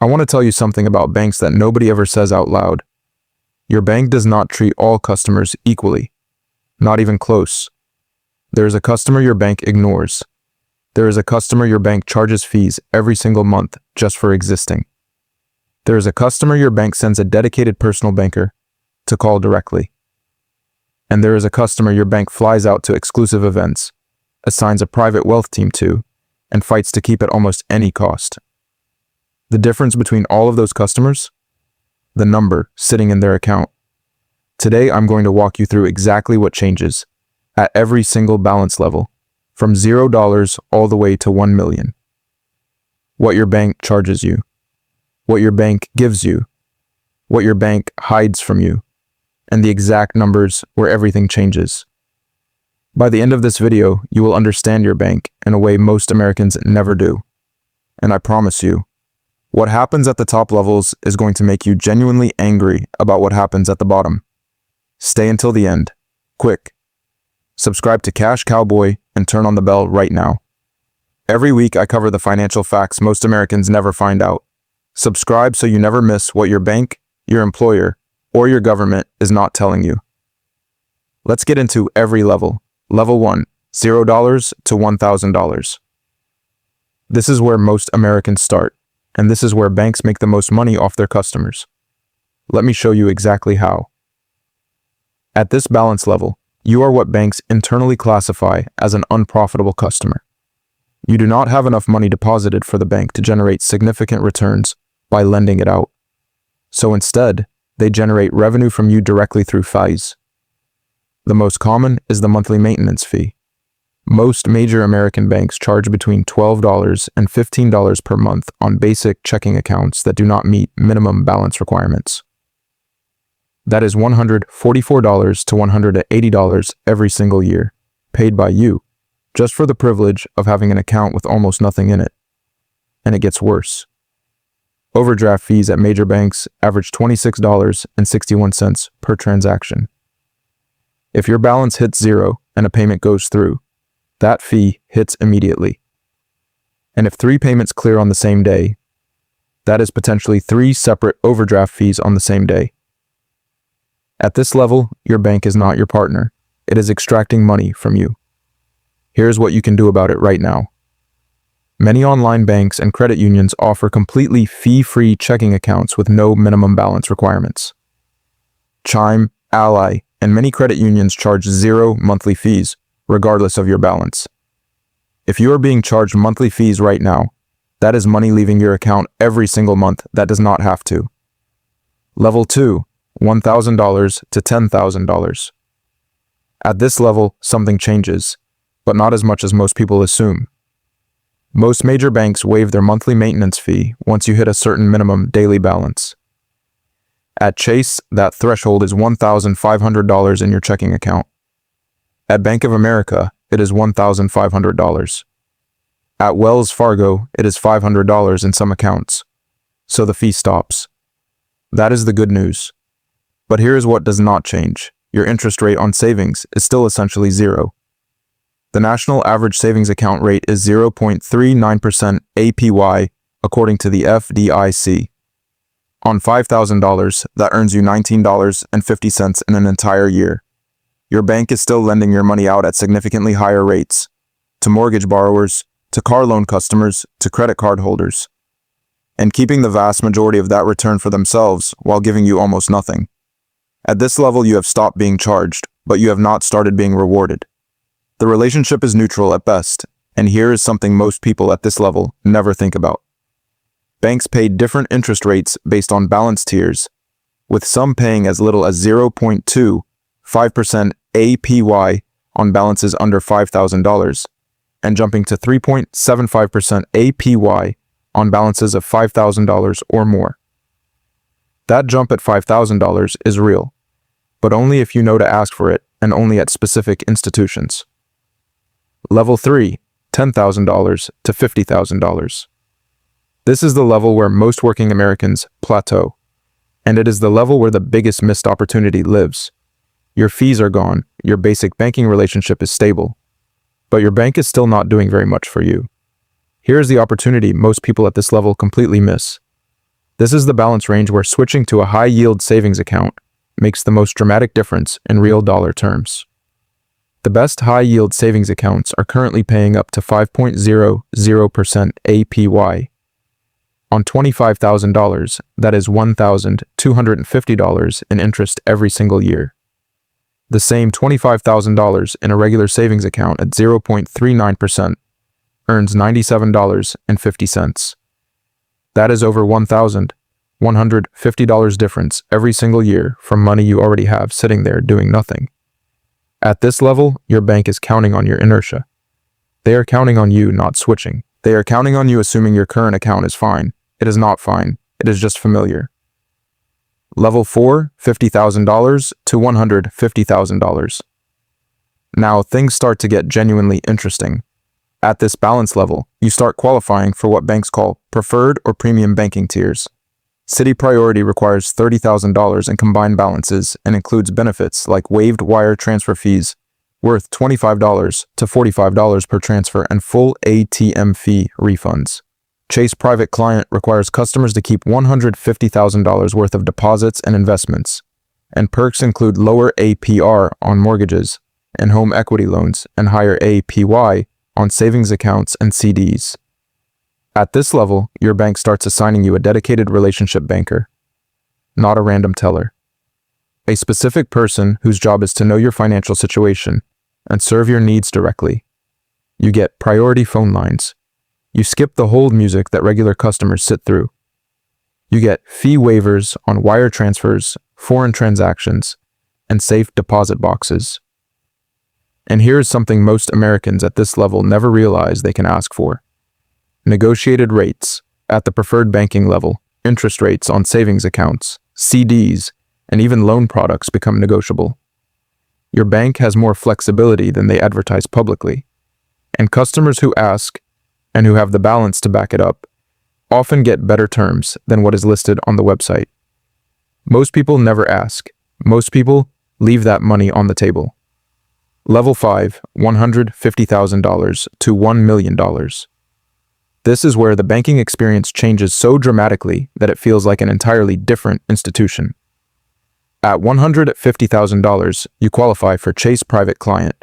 I want to tell you something about banks that nobody ever says out loud. Your bank does not treat all customers equally. Not even close. There is a customer your bank ignores. There is a customer your bank charges fees every single month just for existing. There is a customer your bank sends a dedicated personal banker to call directly. And there is a customer your bank flies out to exclusive events, assigns a private wealth team to, and fights to keep at almost any cost. The difference between all of those customers? The number sitting in their account. Today, I'm going to walk you through exactly what changes at every single balance level, from $0 all the way to 1 million. What your bank charges you, what your bank gives you, what your bank hides from you, and the exact numbers where everything changes. By the end of this video, you will understand your bank in a way most Americans never do. And I promise you, what happens at the top levels is going to make you genuinely angry about what happens at the bottom. Stay until the end. Quick. Subscribe to Cash Cowboy and turn on the bell right now. Every week I cover the financial facts most Americans never find out. Subscribe so you never miss what your bank, your employer, or your government is not telling you. Let's get into every level. Level 1, $0 to $1,000. This is where most Americans start, and this is where banks make the most money off their customers. Let me show you exactly how. At this balance level, you are what banks internally classify as an unprofitable customer. You do not have enough money deposited for the bank to generate significant returns by lending it out. So instead, they generate revenue from you directly through fees. The most common is the monthly maintenance fee. Most major American banks charge between $12 and $15 per month on basic checking accounts that do not meet minimum balance requirements. That is $144 to $180 every single year, paid by you, just for the privilege of having an account with almost nothing in it. And it gets worse. Overdraft fees at major banks average $26.61 per transaction. If your balance hits zero and a payment goes through, that fee hits immediately. And if 3 payments clear on the same day, that is potentially 3 separate overdraft fees on the same day. At this level, your bank is not your partner. It is extracting money from you. Here's what you can do about it right now. Many online banks and credit unions offer completely fee-free checking accounts with no minimum balance requirements. Chime, Ally, and many credit unions charge 0 monthly fees, regardless of your balance. If you are being charged monthly fees right now, that is money leaving your account every single month that does not have to. Level 2, $1,000 to $10,000. At this level, something changes, but not as much as most people assume. Most major banks waive their monthly maintenance fee once you hit a certain minimum daily balance. At Chase, that threshold is $1,500 in your checking account. At Bank of America, it is $1,500. At Wells Fargo, it is $500 in some accounts. So the fee stops. That is the good news. But here is what does not change. Your interest rate on savings is still essentially 0. The national average savings account rate is 0.39% APY, according to the FDIC. On $5,000, that earns you $19.50 in an entire year. Your bank is still lending your money out at significantly higher rates, to mortgage borrowers, to car loan customers, to credit card holders, and keeping the vast majority of that return for themselves while giving you almost nothing. At this level, you have stopped being charged, but you have not started being rewarded. The relationship is neutral at best, and here is something most people at this level never think about. Banks pay different interest rates based on balance tiers, with some paying as little as 0.25% APY on balances under $5,000, and jumping to 3.75% APY on balances of $5,000 or more. That jump at $5,000 is real, but only if you know to ask for it and only at specific institutions. Level 3, $10,000 to $50,000. This is the level where most working Americans plateau, and it is the level where the biggest missed opportunity lives. Your fees are gone, your basic banking relationship is stable, but your bank is still not doing very much for you. Here is the opportunity most people at this level completely miss. This is the balance range where switching to a high-yield savings account makes the most dramatic difference in real dollar terms. The best high-yield savings accounts are currently paying up to 5.00% APY. On $25,000, that is $1,250 in interest every single year. The same $25,000 in a regular savings account at 0.39% earns $97.50. That is over $1,150 difference every single year from money you already have sitting there doing nothing. At this level, your bank is counting on your inertia. They are counting on you not switching. They are counting on you assuming your current account is fine. It is not fine. It is just familiar. Level 4, $50,000 to $150,000. Now things start to get genuinely interesting. At this balance level, you start qualifying for what banks call preferred or premium banking tiers. Citi Priority requires $30,000 in combined balances and includes benefits like waived wire transfer fees worth $25 to $45 per transfer and full ATM fee refunds. Chase Private Client requires customers to keep $150,000 worth of deposits and investments, and perks include lower APR on mortgages and home equity loans and higher APY on savings accounts and CDs. At this level, your bank starts assigning you a dedicated relationship banker, not a random teller. A specific person whose job is to know your financial situation and serve your needs directly. You get priority phone lines. You skip the hold music that regular customers sit through. You get fee waivers on wire transfers, foreign transactions, and safe deposit boxes. And here is something most Americans at this level never realize they can ask for. Negotiated rates. At the preferred banking level, interest rates on savings accounts, CDs, and even loan products become negotiable. Your bank has more flexibility than they advertise publicly, and customers who ask and who have the balance to back it up often get better terms than what is listed on the website. Most people never ask. Most people leave that money on the table. Level 5, $150,000 to $1 million. This is where the banking experience changes so dramatically that it feels like an entirely different institution. At $150,000, you qualify for Chase Private Client,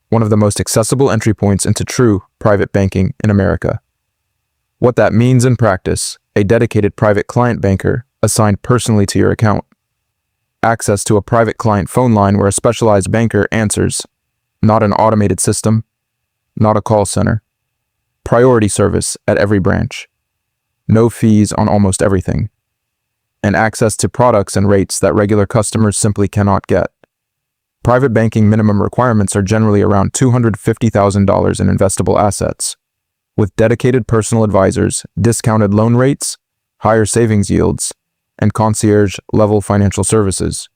one of the most accessible entry points into true private banking in America. What that means in practice: a dedicated private client banker assigned personally to your account. Access to a private client phone line where a specialized banker answers, not an automated system, not a call center. Priority service at every branch. No fees on almost everything. And access to products and rates that regular customers simply cannot get. Private banking minimum requirements are generally around $250,000 in investable assets, with dedicated personal advisors, discounted loan rates, higher savings yields, and concierge-level financial services.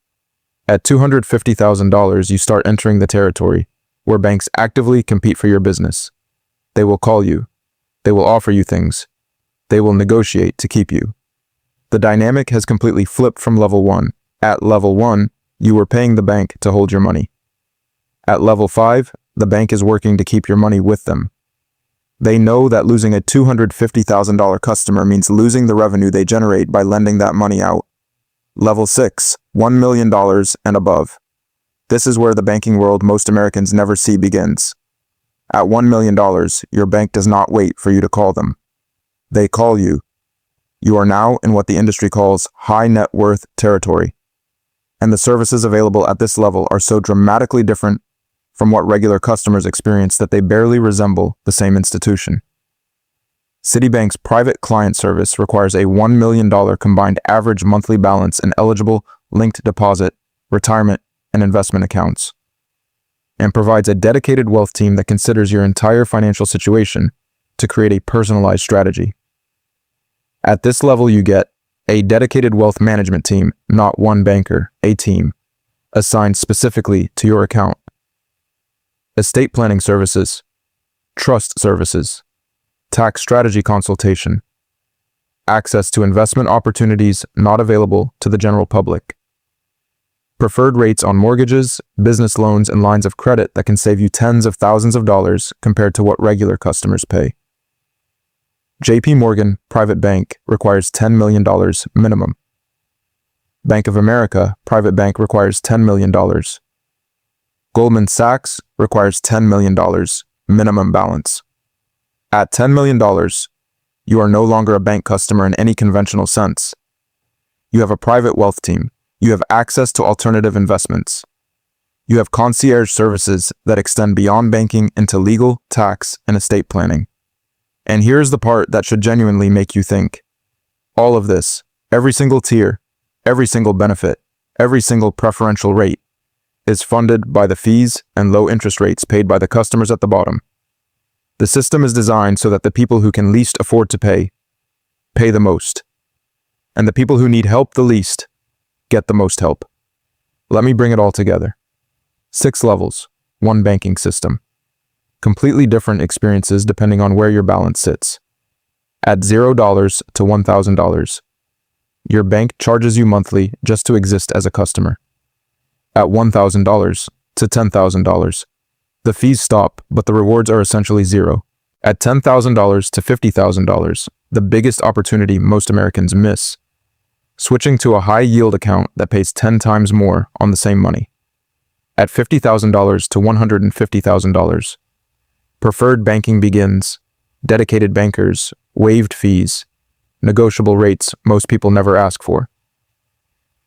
At $250,000, you start entering the territory where banks actively compete for your business. They will call you. They will offer you things. They will negotiate to keep you. The dynamic has completely flipped from level 1. At level 1, you were paying the bank to hold your money. At level 5, the bank is working to keep your money with them. They know that losing a $250,000 customer means losing the revenue they generate by lending that money out. Level 6, $1 million and above. This is where the banking world most Americans never see begins. At $1 million, your bank does not wait for you to call them. They call you. You are now in what the industry calls high net worth territory. And the services available at this level are so dramatically different from what regular customers experience that they barely resemble the same institution. Citibank's private client service requires a $1 million combined average monthly balance in eligible linked deposit, retirement, and investment accounts, and provides a dedicated wealth team that considers your entire financial situation to create a personalized strategy. At this level, you get a dedicated wealth management team, not one banker, a team, assigned specifically to your account. Estate planning services, trust services, tax strategy consultation, access to investment opportunities not available to the general public, preferred rates on mortgages, business loans, and lines of credit that can save you tens of thousands of dollars compared to what regular customers pay. JP Morgan Private Bank requires $10 million minimum. Bank of America Private Bank requires $10 million. Goldman Sachs requires $10 million minimum balance. At $10 million, you are no longer a bank customer in any conventional sense. You have a private wealth team. You have access to alternative investments. You have concierge services that extend beyond banking into legal, tax, and estate planning. And here's the part that should genuinely make you think. All of this, every single tier, every single benefit, every single preferential rate, is funded by the fees and low interest rates paid by the customers at the bottom. The system is designed so that the people who can least afford to pay the most. And the people who need help the least get the most help. Let me bring it all together. 6 levels, 1 banking system. Completely different experiences depending on where your balance sits. At $0 to $1,000, your bank charges you monthly just to exist as a customer. At $1,000 to $10,000, the fees stop, but the rewards are essentially zero. At $10,000 to $50,000, the biggest opportunity most Americans miss: switching to a high-yield account that pays 10 times more on the same money. At $50,000 to $150,000, preferred banking begins, dedicated bankers, waived fees, negotiable rates most people never ask for.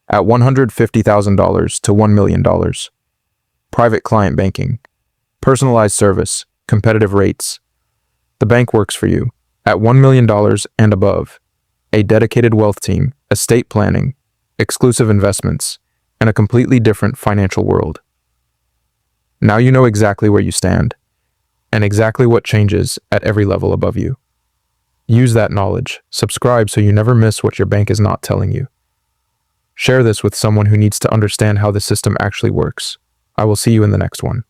At $150,000 to $1 million, private client banking, personalized service, competitive rates. The bank works for you. At $1 million and above, a dedicated wealth team, estate planning, exclusive investments, and a completely different financial world. Now you know exactly where you stand, and exactly what changes at every level above you. Use that knowledge. Subscribe so you never miss what your bank is not telling you. Share this with someone who needs to understand how the system actually works. I will see you in the next one.